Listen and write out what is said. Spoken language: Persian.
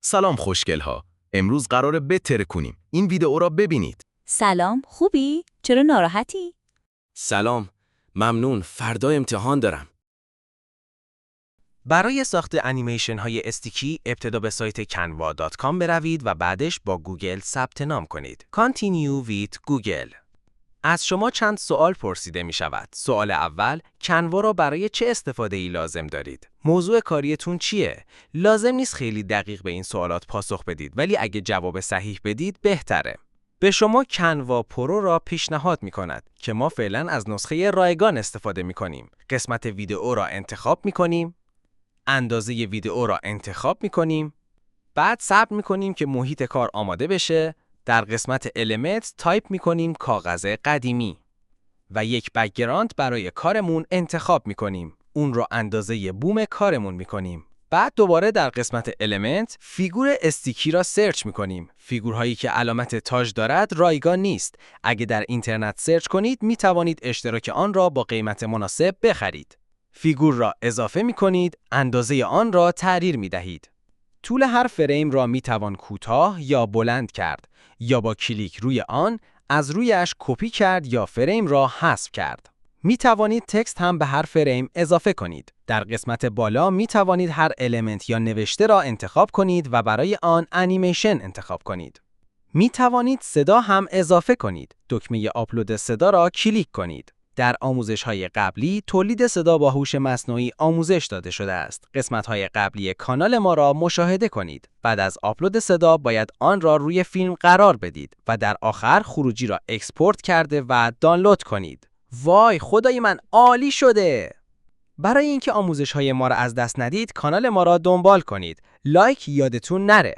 سلام خوشگل‌ها. امروز قراره بتره کنیم. این ویدئو را ببینید. سلام، خوبی؟ چرا ناراحتی؟ سلام، ممنون، فردا امتحان دارم. برای ساخت انیمیشن های استیکی ابتدا به سایت canva.com بروید و بعدش با گوگل ثبت نام کنید. Continue with Google. از شما چند سوال پرسیده می شود. سوال اول، canva را برای چه استفاده ای لازم دارید؟ موضوع کاریتون چیه؟ لازم نیست خیلی دقیق به این سوالات پاسخ بدید، ولی اگه جواب صحیح بدید بهتره. به شما canva پرو را پیشنهاد می کند که ما فعلا از نسخه رایگان استفاده می کنیم. قسمت ویدئو را انتخاب می کنیم. اندازه ویدئو را انتخاب می کنیم. بعد صبر می کنیم که محیط کار آماده بشه. در قسمت Elements تایپ می کنیم کاغذ قدیمی. و یک بک‌گراند برای کارمون انتخاب می کنیم. اون را اندازه بوم کارمون می کنیم. بعد دوباره در قسمت Element فیگور استیکی را سرچ می کنیم. فیگورهایی که علامت تاج دارد رایگان نیست. اگه در اینترنت سرچ کنید می توانید اشتراک آن را با قیمت مناسب بخرید. فیگور را اضافه می کنید، اندازه آن را تغییر می دهید. طول هر فریم را می توان کوتاه یا بلند کرد یا با کلیک روی آن از رویش کپی کرد یا فریم را حذف کرد. می توانید تکست هم به هر فریم اضافه کنید. در قسمت بالا می توانید هر المنت یا نوشته را انتخاب کنید و برای آن انیمیشن انتخاب کنید. می توانید صدا هم اضافه کنید. دکمه آپلود صدا را کلیک کنید. در آموزش‌های قبلی تولید صدا با هوش مصنوعی آموزش داده شده است. قسمت‌های قبلی کانال ما را مشاهده کنید. بعد از آپلود صدا باید آن را روی فیلم قرار بدید و در آخر خروجی را اکسپورت کرده و دانلود کنید. وای خدای من عالی شده! برای اینکه آموزش‌های ما را از دست ندید کانال ما را دنبال کنید. لایک یادتون نره.